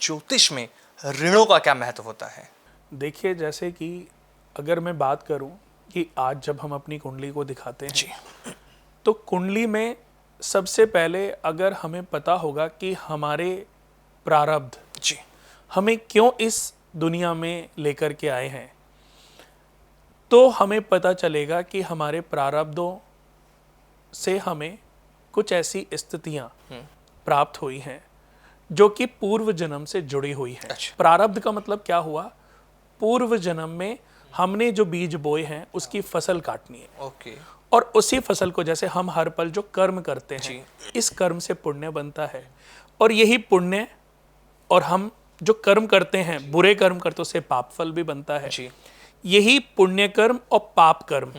ज्योतिष में ऋणों का क्या महत्व होता है? देखिए, जैसे कि अगर मैं बात करूं कि आज जब हम अपनी कुंडली को दिखाते हैं जी। तो कुंडली में सबसे पहले अगर हमें पता होगा कि हमारे प्रारब्ध जी। हमें क्यों इस दुनिया में लेकर के आए हैं, तो हमें पता चलेगा कि हमारे प्रारब्धों से हमें कुछ ऐसी स्थितियां प्राप्त हुई हैं जो कि पूर्व जन्म से जुड़ी हुई है। अच्छा। प्रारब्ध का मतलब क्या हुआ? पूर्व जन्म में हमने जो बीज बोए हैं उसकी फसल काटनी है। ओके। और उसी फसल को, जैसे हम हर पल जो कर्म करते हैं जी। इस कर्म से पुण्य बनता है, और यही पुण्य, और हम जो कर्म करते हैं बुरे कर्म करते उससे पाप फल भी बनता है। जी। यही पुण्य कर्म और पाप कर्म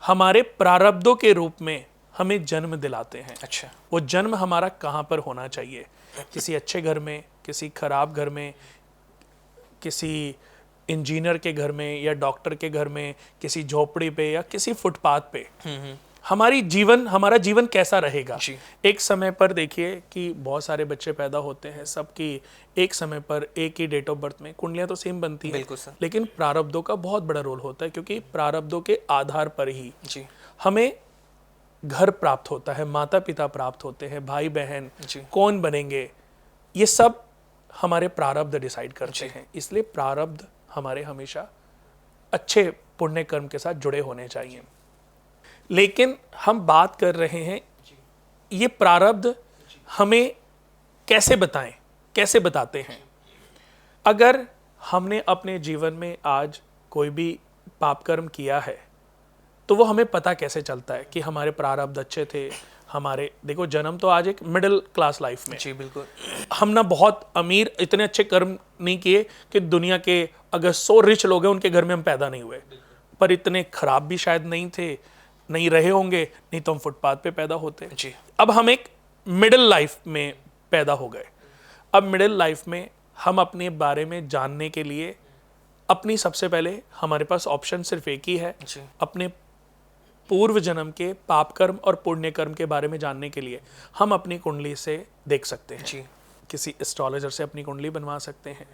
हमारे प्रारब्धों के रूप में हमें जन्म दिलाते हैं। अच्छा। वो जन्म हमारा कहाँ पर होना चाहिए? किसी अच्छे घर में, किसी खराब घर में, किसी इंजीनियर के घर में या डॉक्टर के घर में, किसी झोपड़ी पे या किसी फुटपाथ पे। हमारा जीवन कैसा रहेगा? जी। एक समय पर देखिए कि बहुत सारे बच्चे पैदा होते हैं, सबकी एक समय पर एक ही डेट ऑफ बर्थ में कुंडलियां तो सेम बनती हैं, बिल्कुल सर। लेकिन प्रारब्धों का बहुत बड़ा रोल होता है, क्योंकि प्रारब्धों के आधार पर ही जी। हमें घर प्राप्त होता है, माता पिता प्राप्त होते हैं, भाई बहन जी। कौन बनेंगे, ये सब हमारे प्रारब्ध डिसाइड करते जी। हैं। इसलिए प्रारब्ध हमारे हमेशा अच्छे पुण्य कर्म के साथ जुड़े होने चाहिए। लेकिन हम बात कर रहे हैं ये प्रारब्ध हमें कैसे बताएं, कैसे बताते हैं? अगर हमने अपने जीवन में आज कोई भी पाप कर्म किया है तो वो हमें पता कैसे चलता है कि हमारे प्रारब्ध अच्छे थे? हमारे देखो, जन्म तो आज एक मिडिल क्लास लाइफ में। जी बिल्कुल। हम ना बहुत अमीर, इतने अच्छे कर्म नहीं किए कि दुनिया के अगर 100 रिच लोग हैं उनके घर में हम पैदा नहीं हुए, पर इतने खराब भी शायद नहीं थे, नहीं रहे होंगे, नहीं तो हम फुटपाथ पे पैदा होते। जी। अब हम एक मिडिल लाइफ में पैदा हो गए। अब मिडिल लाइफ में हम अपने बारे में जानने के लिए अपनी, सबसे पहले हमारे पास ऑप्शन सिर्फ एक ही है, जी। अपने पूर्व जन्म के पाप कर्म और पुण्य कर्म के बारे में जानने के लिए हम अपनी कुंडली से देख सकते हैं। जी। किसी एस्ट्रोलॉजर से अपनी कुंडली बनवा सकते हैं।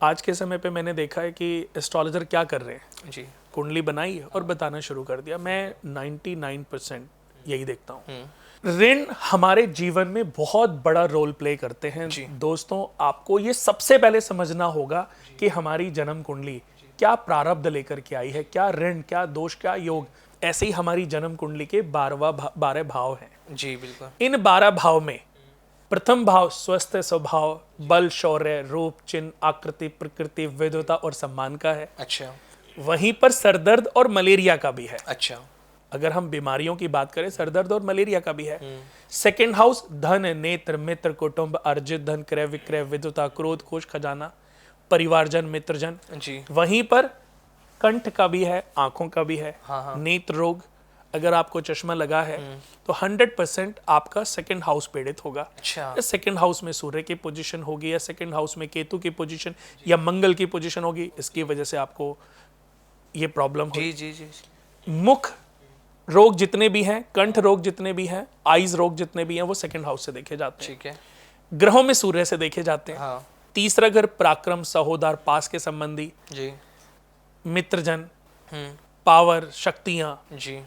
आज के समय पे मैंने देखा है कि एस्ट्रोलॉजर क्या कर रहे हैं, जी। कुंडली बनाई और बताना शुरू कर दिया। मैं 99% यही देखता हूँ। ऋण हमारे जीवन में बहुत बड़ा रोल प्ले करते हैं। जी। दोस्तों, आपको ये सबसे पहले समझना होगा कि हमारी जन्म कुंडली क्या प्रारब्ध लेकर के आई है, क्या ऋण, क्या दोष, क्या योग। ऐसे ही हमारी जन्म कुंडली के 12 भाव हैं। जी बिल्कुल। इन 12 भाव में प्रथम भाव स्वस्थ स्वभाव, बल, शौर्य, रूप, चिन्ह, आकृति, प्रकृति, विद्वता और सम्मान का है। अच्छा। वहीं पर सरदर्द और मलेरिया का भी है। अच्छा। अगर हम बीमारियों की बात करें, सरदर्द और मलेरिया का भी है। सेकंड हाउस धन, नेत्र, मित्र, कुटुंब, अर्जित धन, क्रय विक्रय, विद्वता, क्रोध, कोष, खजाना, परिवारजन, मित्रजन। जी। वहीं पर कंठ का भी है, आंखों का भी है। हाँ। नेत्र रोग, अगर आपको चश्मा लगा है तो 100% आपका सेकंड हाउस पीड़ित होगा। अच्छा। सेकंड हाउस में सूर्य की पोजीशन होगी या सेकंड हाउस में केतु की पोजीशन या मंगल की पोजीशन होगी, इसकी वजह से आपको ये प्रॉब्लम होगी। जी जी जी। मुख रोग जितने भी हैं, कंठ रोग जितने भी हैं, आईज रोग जितने भी हैं, वो सेकंड हाउस से देखे जाते हैं। ठीक है। ग्रहों में सूर्य से देखे जाते हैं। हाँ। तीसरा घर पराक्रम, सहोदर, पास के संबंधी, जी। मित्रजन, पावर, शक्तियां, जी।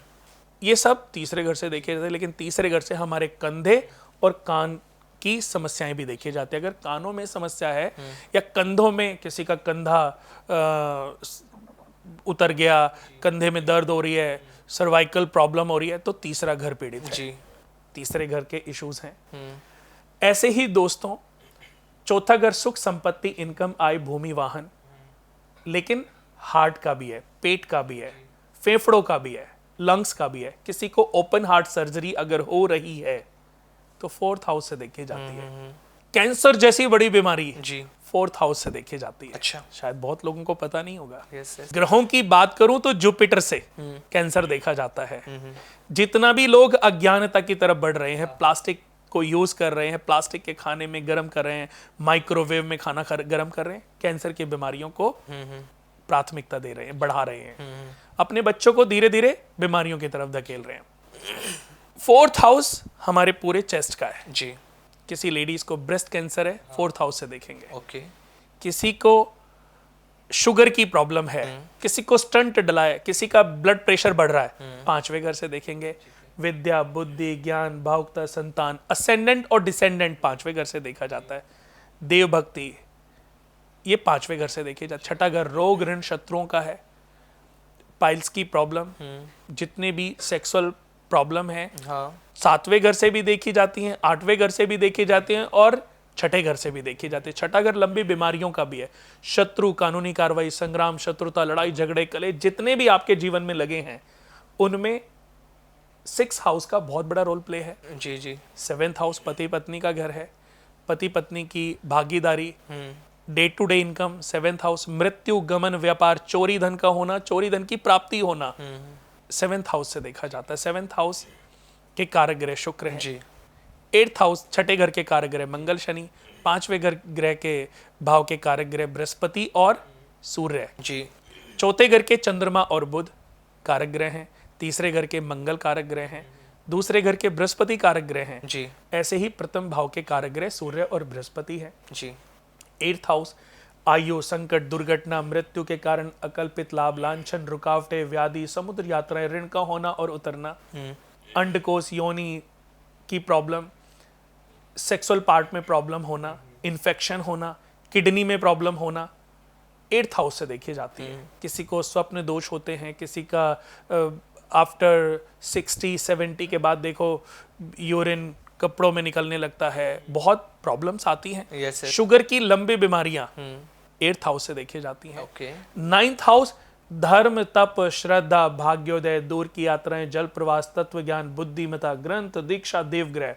ये सब तीसरे घर से देखे जाते हैं। लेकिन तीसरे घर से हमारे कंधे और कान की समस्याएं भी देखी जाती है। अगर कानों में समस्या है या कंधों में, किसी का कंधा उतर गया, कंधे में दर्द हो रही है, सर्वाइकल प्रॉब्लम हो रही है, तो तीसरा घर पीड़ित है। जी। तीसरे घर के इश्यूज हैं। ऐसे ही दोस्तों, चौथा घर सुख, संपत्ति, इनकम, आय, भूमि, वाहन, लेकिन हार्ट का भी है, पेट का भी है, फेफड़ों का भी है, लंग्स का भी है। किसी को ओपन हार्ट सर्जरी अगर हो रही है तो 4th हाउस से देखी जाती है। कैंसर जैसी बड़ी बीमारी जी। 4th हाउस से देखी जाती है। अच्छा। शायद बहुत लोगों को पता नहीं होगा। Yes yes. ग्रहों की बात करूं तो जुपिटर से कैंसर देखा जाता है। जितना भी लोग अज्ञानता की तरफ बढ़ रहे हैं, प्लास्टिक को यूज कर रहे हैं, प्लास्टिक के खाने में गर्म कर रहे हैं, माइक्रोवेव में खाना गर्म कर रहे हैं, कैंसर की बीमारियों को प्राथमिकता दे रहे हैं, बढ़ा रहे हैं, अपने बच्चों को धीरे धीरे बीमारियों की तरफ धकेल रहे हैं। 4th हाउस हमारे पूरे चेस्ट का है। जी। किसी लेडीज को ब्रेस्ट कैंसर है, 4th हाउस से देखेंगे। ओके। किसी को शुगर की प्रॉब्लम है, किसी को स्टंट डला है, किसी का ब्लड प्रेशर बढ़ रहा है, 5वें घर से देखेंगे। विद्या, बुद्धि, ज्ञान, भावुकता, संतान, असेंडेंट और डिसेंडेंट 5वें घर से देखा जाता है। देव भक्ति, ये 5वें घर से देखे जाते। 6ठा घर रोग, ऋण, शत्रुओं का है। पाइल्स की प्रॉब्लम, जितने भी सेक्सुअल प्रॉब्लम है, हाँ। 7वें घर से भी देखी जाती हैं, 8वें घर से भी देखी जाती हैं और 6ठे घर से भी देखी जाती है। 6ठा घर लंबी बीमारियों का भी है। शत्रु, कानूनी कार्रवाई, संग्राम, शत्रुता, लड़ाई झगड़े, कले जितने भी आपके जीवन में लगे हैं, उनमें 6th हाउस का बहुत बड़ा रोल प्ले है। जी जी। 7th हाउस पति पत्नी का घर है, पति पत्नी की भागीदारी, day to day income. 7th house मृत्यु, गमन, व्यापार, चोरी धन का होना, चोरी धन की प्राप्ति होना, 7th हाउस से देखा जाता है। 7th हाउस के कारक ग्रह शुक्र हैं। जी। 8th हाउस 6ठे घर के कारक ग्रह मंगल, शनि। 5वें घर ग्रह के भाव के कारक ग्रह बृहस्पति और सूर्य। जी। 4थे घर के चंद्रमा और बुध कारक ग्रह हैं। 3रे घर के मंगल कारक ग्रह हैं। 2सरे घर के बृहस्पति कारक ग्रह हैं। जी। ऐसे ही प्रथम भाव के कारक ग्रह सूर्य और बृहस्पति हैं। जी। 8th हाउस आयु, संकट, दुर्घटना, मृत्यु के कारण अकल्पित लाभ, लांछन, रुकावटें, व्याधि, समुद्र यात्राएं, ऋण का होना और उतरना, अंडकोश, योनि की प्रॉब्लम, सेक्सुअल पार्ट में प्रॉब्लम होना, इन्फेक्शन होना, किडनी में प्रॉब्लम होना, 8th हाउस से देखी जाती है। किसी को स्वप्न दोष होते हैं, किसी का आफ्टर 60-70 के बाद देखो यूरिन कपड़ों में निकलने लगता है, बहुत प्रॉब्लम्स आती हैं। Yes, sir. शुगर की लंबी बीमारियां 8th हाउस से देखी जाती हैं। ओके। 9th हाउस धर्म, तप, श्रद्धा, भाग्योदय, दूर की यात्राएं, जल प्रवास, तत्व ज्ञान, बुद्धिमता, ग्रंथ, दीक्षा, देवग्रह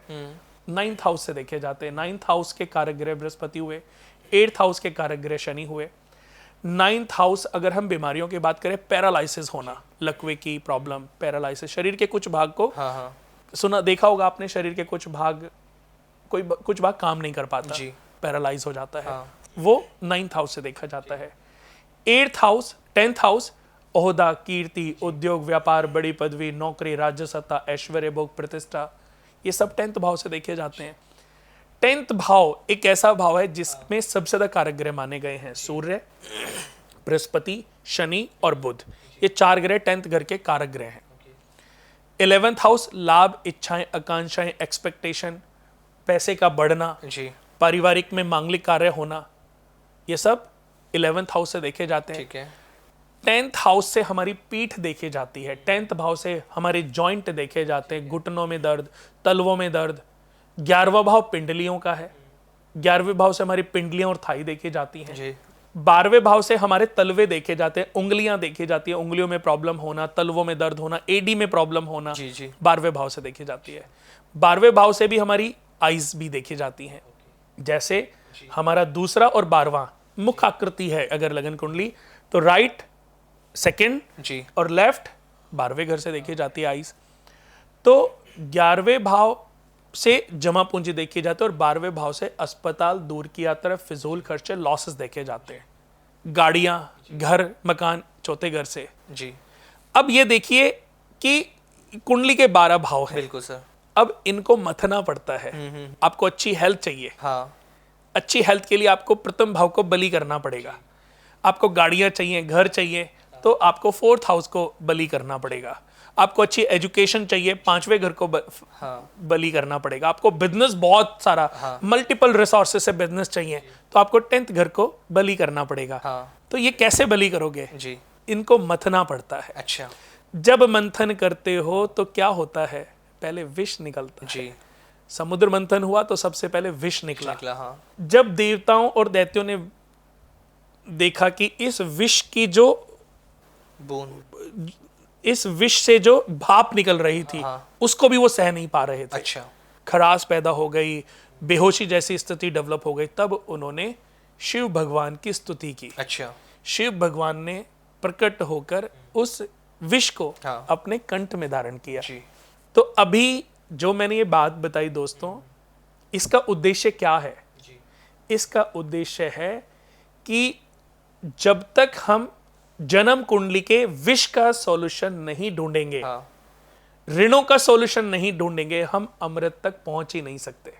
9th हाउस से देखे जाते हैं। 9th हाउस के कारक ग्रह बृहस्पति हुए, 8th हाउस के कारक ग्रह शनि हुए। 9th हाउस अगर हम बीमारियों की बात करें, पैरालाइसिस होना, लकवे की प्रॉब्लम, पैरालाइसिस, शरीर के कुछ भाग को, हाँ हाँ। सुना देखा होगा आपने, शरीर के कुछ भाग कुछ भाग काम नहीं कर पाता, जी। पैरालाइज हो जाता है। हाँ। वो 9th हाउस से देखा जाता है। 8th हाउस 10th हाउस ओहदा, कीर्ति, उद्योग, व्यापार, बड़ी पदवी, नौकरी, राज्य सत्ता, ऐश्वर्य, भोग, प्रतिष्ठा, ये सब 10th भाव से देखे जाते हैं। 10th भाव एक ऐसा भाव है जिसमें सबसे ज्यादा कारक ग्रह माने गए हैं सूर्य, बृहस्पति, शनि और बुध। ये 4 ग्रह 10th घर के कारक ग्रह हैं। 11th हाउस लाभ, इच्छाएं, आकांक्षाएं, एक्सपेक्टेशन, पैसे का बढ़ना, जी। पारिवारिक में मांगलिक कार्य होना, ये सब 11th हाउस से देखे जाते हैं। ठीक है। 10th हाउस से हमारी पीठ देखी जाती है। 10th भाव से हमारे जॉइंट देखे जाते हैं, घुटनों में दर्द, तलवों में दर्द। 11वां भाव पिंडलियों का है। 11वें भाव से हमारी पिंडलियां और थाई देखी जाती हैं। जी। 12वें भाव से हमारे तलवे देखे जाते हैं, उंगलियां देखी जाती है, उंगलियों में प्रॉब्लम होना, तलवों में दर्द होना, एडी में प्रॉब्लम होना, जी जी। 12वें भाव से देखी जाती है। 12वें भाव से भी हमारी आईज भी देखी जाती हैं। जैसे हमारा दूसरा और 12वां मुख आकृति है अगर लगन कुंडली, तो राइट सेकंड जी। और लेफ्ट 12वें घर से देखी जाती है आईज। तो 11वें भाव से जमा पूंजी देखी जाती है और 12वें भाव से अस्पताल, दूर की यात्रा, फिजूल खर्चे, लॉसेस देखे जाते हैं। गाड़ियां, घर, मकान 4थे घर से। जी। अब ये देखिए कि कुंडली के 12 भाव हैं। बिल्कुल सर। अब इनको मथना पड़ता है। आपको अच्छी हेल्थ चाहिए, हाँ। अच्छी हेल्थ के लिए आपको प्रथम भाव को बलि करना पड़ेगा। आपको गाड़ियां चाहिए, घर चाहिए, तो आपको 4th हाउस को बलि करना पड़ेगा। आपको अच्छी एजुकेशन चाहिए, 5वें घर को बलि करना पड़ेगा। आपको बिजनेस बहुत सारा, मल्टीपल रिसोर्सेस से बिजनेस चाहिए, तो आपको 10th घर को बलि करना पड़ेगा। हाँ। तो ये कैसे बलि करोगे? जी। इनको मथना पड़ता है। अच्छा। जब मंथन करते हो तो क्या होता है? पहले विष निकलता है। जी। समुद्र मंथन हुआ तो सबसे पहले विष निकला। हाँ। जब देवताओं और दैत्यों ने देखा कि इस विष की जो बूंद, इस विष से जो भाप निकल रही थी, उसको भी वो सह नहीं पा रहे थे। अच्छा। खराश पैदा हो गई, बेहोशी जैसी स्थिति डेवलप हो गई। तब उन्होंने शिव भगवान की स्तुति की। अच्छा। शिव भगवान ने प्रकट होकर उस विष को हाँ। अपने कंठ में धारण किया। जी। तो अभी जो मैंने ये बात बताई दोस्तों, इसका उद्देश्य क्या है? जी। इसका उद्देश्य है कि जब तक हम जन्म कुंडली के विष का सॉल्यूशन नहीं ढूंढेंगे, हाँ। ऋणों का सॉल्यूशन नहीं ढूंढेंगे, हम अमृत तक पहुंच ही नहीं सकते।